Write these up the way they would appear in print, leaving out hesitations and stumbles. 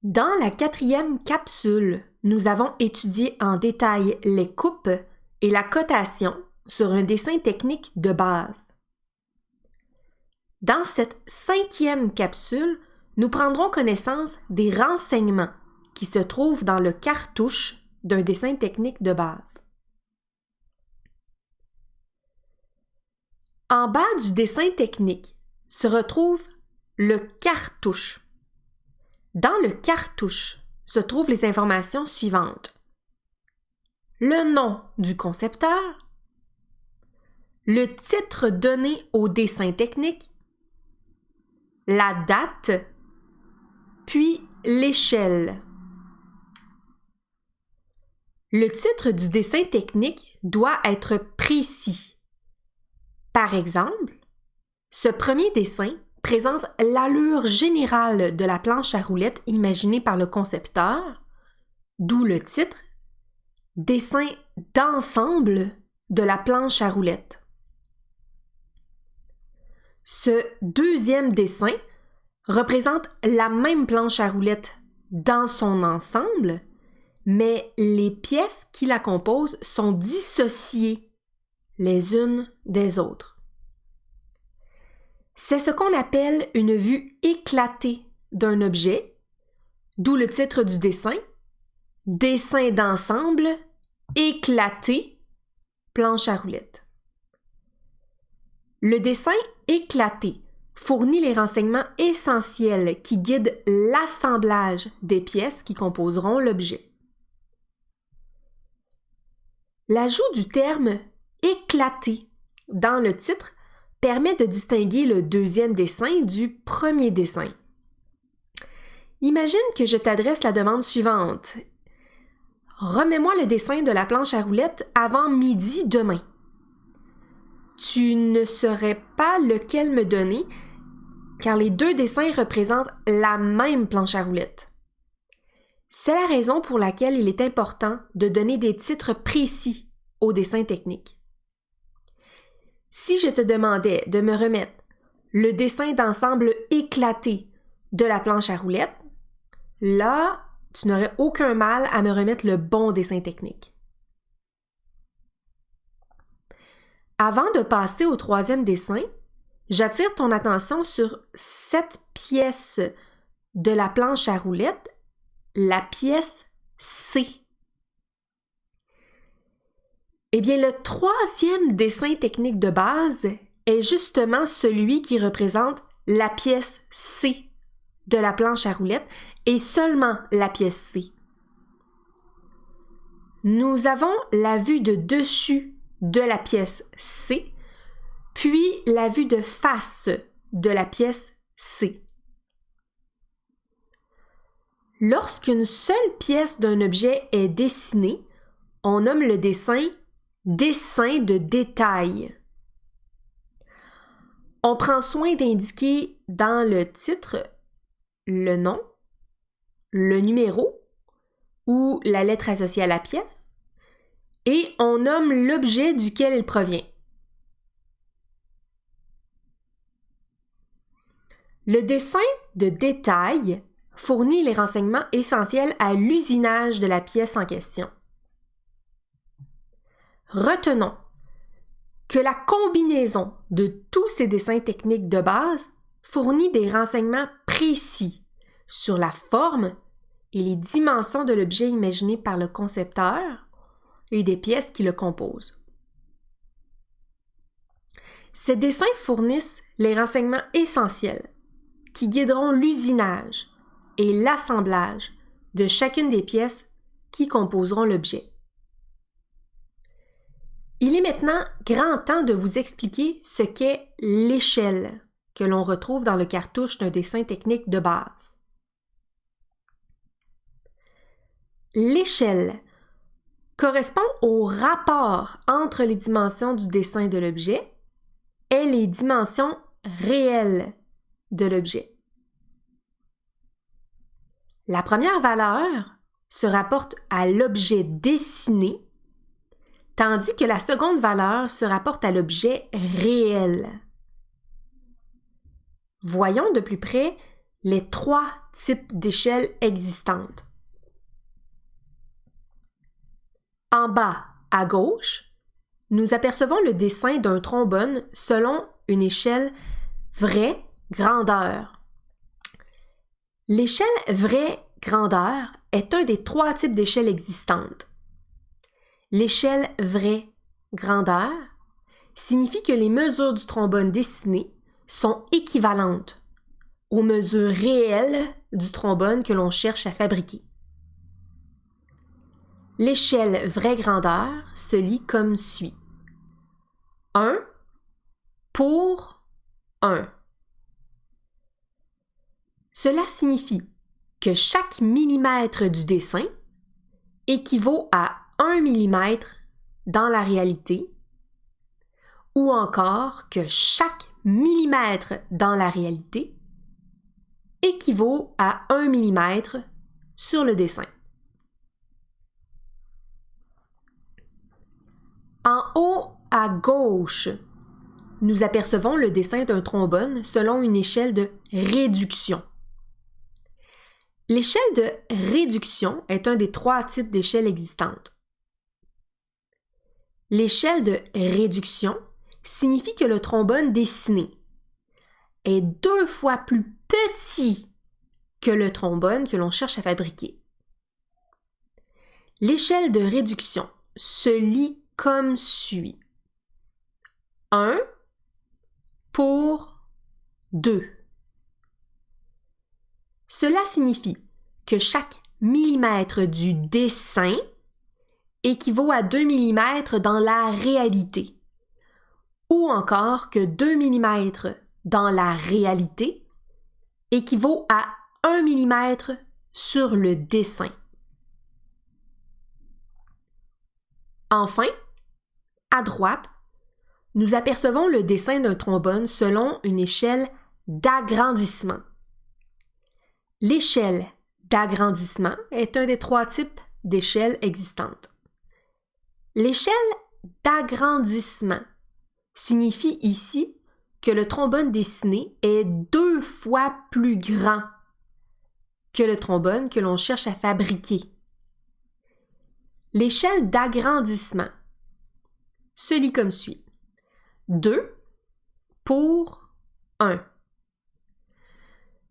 Dans la 4e capsule, nous avons étudié en détail les coupes et la cotation sur un dessin technique de base. Dans cette 5e capsule, nous prendrons connaissance des renseignements qui se trouvent dans le cartouche d'un dessin technique de base. En bas du dessin technique se retrouve le cartouche. Dans le cartouche se trouvent les informations suivantes. Le nom du concepteur, le titre donné au dessin technique, la date, puis l'échelle. Le titre du dessin technique doit être précis. Par exemple, ce premier dessin présente l'allure générale de la planche à roulettes imaginée par le concepteur, d'où le titre « Dessin d'ensemble de la planche à roulettes ». Ce deuxième dessin représente la même planche à roulettes dans son ensemble, mais les pièces qui la composent sont dissociées les unes des autres. C'est ce qu'on appelle une vue éclatée d'un objet, d'où le titre du dessin, dessin d'ensemble, éclaté, planche à roulettes. Le dessin éclaté fournit les renseignements essentiels qui guident l'assemblage des pièces qui composeront l'objet. L'ajout du terme « éclaté » dans le titre permet de distinguer le deuxième dessin du premier dessin. Imagine que je t'adresse la demande suivante. Remets-moi le dessin de la planche à roulettes avant midi demain. Tu ne saurais pas lequel me donner, car les deux dessins représentent la même planche à roulettes. C'est la raison pour laquelle il est important de donner des titres précis aux dessins techniques. Si je te demandais de me remettre le dessin d'ensemble éclaté de la planche à roulettes, là, tu n'aurais aucun mal à me remettre le bon dessin technique. Avant de passer au troisième dessin, j'attire ton attention sur cette pièce de la planche à roulettes, la pièce C. Eh bien, le troisième dessin technique de base est justement celui qui représente la pièce C de la planche à roulettes et seulement la pièce C. Nous avons la vue de dessus de la pièce C, puis la vue de face de la pièce C. Lorsqu'une seule pièce d'un objet est dessinée, on nomme le dessin dessin de détail. On prend soin d'indiquer dans le titre le nom, le numéro ou la lettre associée à la pièce et on nomme l'objet duquel il provient. Le dessin de détail fournit les renseignements essentiels à l'usinage de la pièce en question. Retenons que la combinaison de tous ces dessins techniques de base fournit des renseignements précis sur la forme et les dimensions de l'objet imaginé par le concepteur et des pièces qui le composent. Ces dessins fournissent les renseignements essentiels qui guideront l'usinage et l'assemblage de chacune des pièces qui composeront l'objet. Il est maintenant grand temps de vous expliquer ce qu'est l'échelle que l'on retrouve dans le cartouche d'un dessin technique de base. L'échelle correspond au rapport entre les dimensions du dessin de l'objet et les dimensions réelles de l'objet. La première valeur se rapporte à l'objet dessiné, tandis que la seconde valeur se rapporte à l'objet réel. Voyons de plus près les 3 types d'échelles existantes. En bas, à gauche, nous apercevons le dessin d'un trombone selon une échelle vraie grandeur. L'échelle vraie grandeur est un des 3 types d'échelles existantes. L'échelle vraie grandeur signifie que les mesures du trombone dessiné sont équivalentes aux mesures réelles du trombone que l'on cherche à fabriquer. L'échelle vraie grandeur se lit comme suit. 1 pour 1. Cela signifie que chaque millimètre du dessin équivaut à 1 millimètre dans la réalité, ou encore que chaque millimètre dans la réalité équivaut à 1 millimètre sur le dessin. En haut à gauche, nous apercevons le dessin d'un trombone selon une échelle de réduction. L'échelle de réduction est un des 3 types d'échelles existantes. L'échelle de réduction signifie que le trombone dessiné est 2 fois plus petit que le trombone que l'on cherche à fabriquer. L'échelle de réduction se lit comme suit. 1 pour 2. Cela signifie que chaque millimètre du dessin équivaut à 2 millimètres dans la réalité, ou encore que 2 millimètres dans la réalité équivaut à 1 millimètre sur le dessin. Enfin, à droite, nous apercevons le dessin d'un trombone selon une échelle d'agrandissement. L'échelle d'agrandissement est un des 3 types d'échelles existantes. L'échelle d'agrandissement signifie ici que le trombone dessiné est 2 fois plus grand que le trombone que l'on cherche à fabriquer. L'échelle d'agrandissement se lit comme suit. 2 pour 1.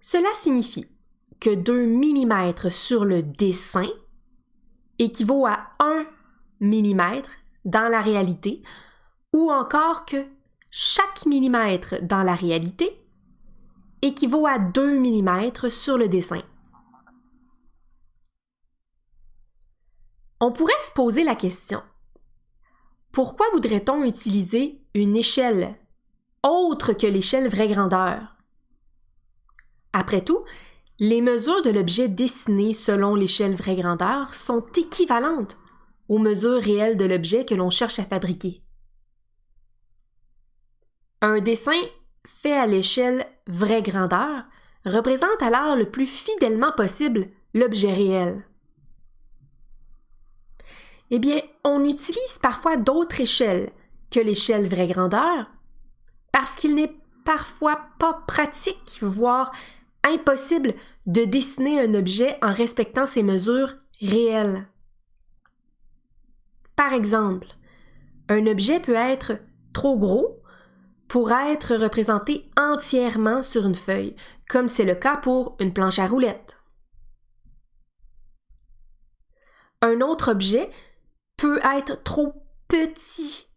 Cela signifie que 2 mm sur le dessin équivaut à 1 mm dans la réalité, ou encore que chaque millimètre dans la réalité équivaut à 2 mm sur le dessin. On pourrait se poser la question: pourquoi voudrait-on utiliser une échelle autre que l'échelle vraie grandeur? Après tout, les mesures de l'objet dessiné selon l'échelle vraie grandeur sont équivalentes aux mesures réelles de l'objet que l'on cherche à fabriquer. Un dessin fait à l'échelle vraie grandeur représente alors le plus fidèlement possible l'objet réel. Eh bien, on utilise parfois d'autres échelles que l'échelle vraie grandeur parce qu'il n'est parfois pas pratique, voire impossible de dessiner un objet en respectant ses mesures réelles. Par exemple, un objet peut être trop gros pour être représenté entièrement sur une feuille, comme c'est le cas pour une planche à roulettes. Un autre objet peut être trop petit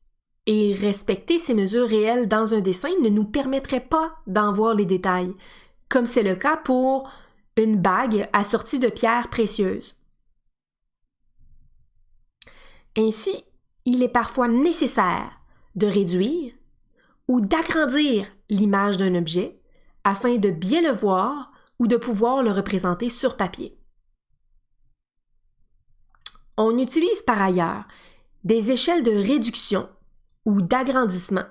et respecter ses mesures réelles dans un dessin ne nous permettrait pas d'en voir les détails, comme c'est le cas pour une bague assortie de pierres précieuses. Ainsi, il est parfois nécessaire de réduire ou d'agrandir l'image d'un objet afin de bien le voir ou de pouvoir le représenter sur papier. On utilise par ailleurs des échelles de réduction ou d'agrandissement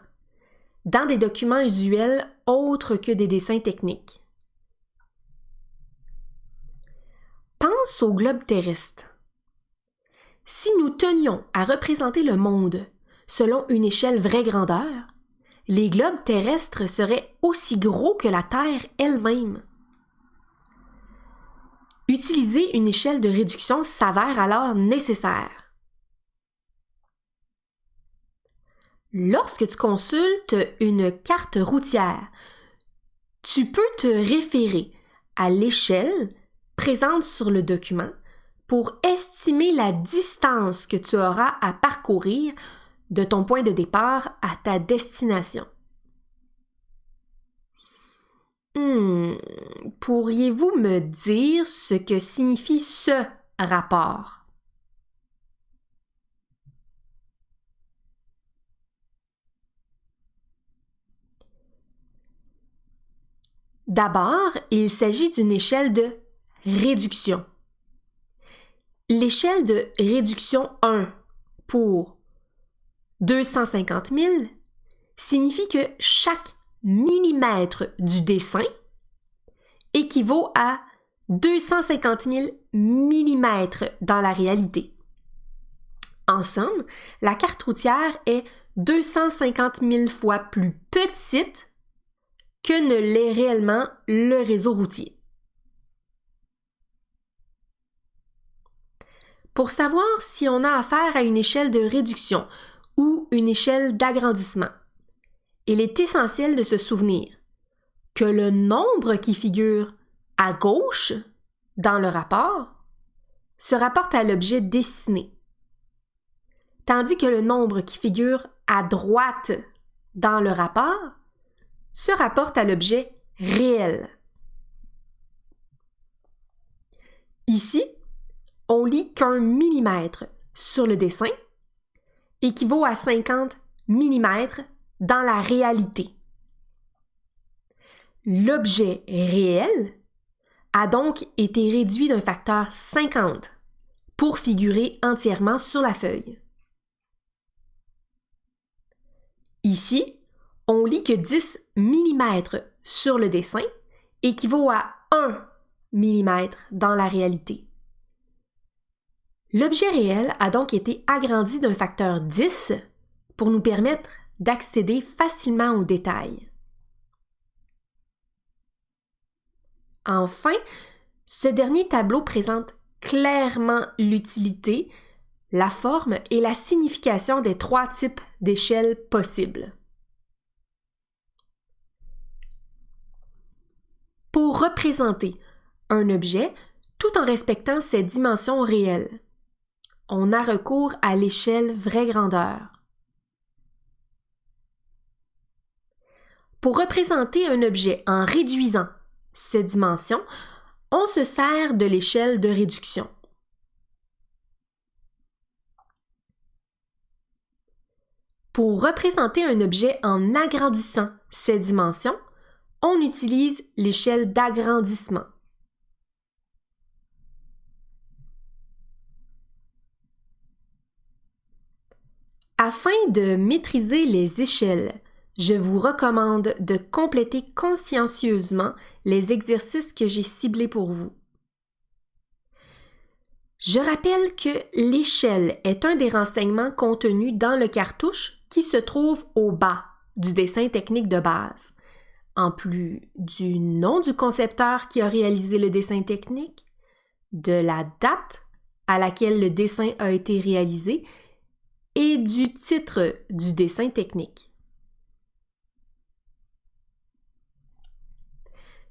dans des documents usuels autres que des dessins techniques. Pense au globe terrestre. Si nous tenions à représenter le monde selon une échelle vraie grandeur, les globes terrestres seraient aussi gros que la Terre elle-même. Utiliser une échelle de réduction s'avère alors nécessaire. Lorsque tu consultes une carte routière, tu peux te référer à l'échelle présente sur le document pour estimer la distance que tu auras à parcourir de ton point de départ à ta destination. Pourriez-vous me dire ce que signifie ce rapport? D'abord, il s'agit d'une échelle de réduction. L'échelle de réduction 1 pour 250 000 signifie que chaque millimètre du dessin équivaut à 250 000 millimètres dans la réalité. En somme, la carte routière est 250 000 fois plus petite que ne l'est réellement le réseau routier. Pour savoir si on a affaire à une échelle de réduction ou une échelle d'agrandissement, il est essentiel de se souvenir que le nombre qui figure à gauche dans le rapport se rapporte à l'objet dessiné, tandis que le nombre qui figure à droite dans le rapport se rapporte à l'objet réel. Ici, on lit qu'1 millimètre sur le dessin équivaut à 50 millimètres dans la réalité. L'objet réel a donc été réduit d'un facteur 50 pour figurer entièrement sur la feuille. Ici, on lit que 10 millimètres sur le dessin équivaut à 1 millimètre dans la réalité. L'objet réel a donc été agrandi d'un facteur 10 pour nous permettre d'accéder facilement aux détails. Enfin, ce dernier tableau présente clairement l'utilité, la forme et la signification des 3 types d'échelles possibles. Pour représenter un objet tout en respectant ses dimensions réelles, on a recours à l'échelle vraie grandeur. Pour représenter un objet en réduisant ses dimensions, on se sert de l'échelle de réduction. Pour représenter un objet en agrandissant ses dimensions, on utilise l'échelle d'agrandissement. Afin de maîtriser les échelles, je vous recommande de compléter consciencieusement les exercices que j'ai ciblés pour vous. Je rappelle que l'échelle est un des renseignements contenus dans le cartouche qui se trouve au bas du dessin technique de base, en plus du nom du concepteur qui a réalisé le dessin technique, de la date à laquelle le dessin a été réalisé et du titre du dessin technique.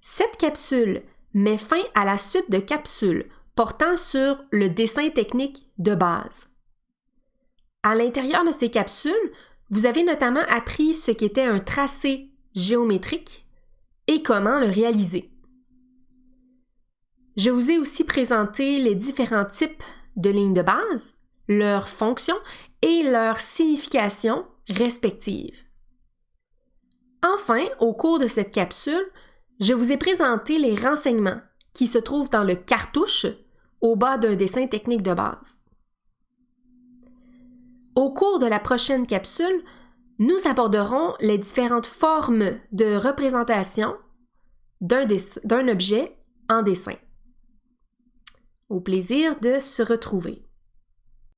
Cette capsule met fin à la suite de capsules portant sur le dessin technique de base. À l'intérieur de ces capsules, vous avez notamment appris ce qu'était un tracé géométrique et comment le réaliser. Je vous ai aussi présenté les différents types de lignes de base, leurs fonctions et leurs significations respectives. Enfin, au cours de cette capsule, je vous ai présenté les renseignements qui se trouvent dans le cartouche au bas d'un dessin technique de base. Au cours de la prochaine capsule, nous aborderons les différentes formes de représentation d'un objet en dessin. Au plaisir de se retrouver.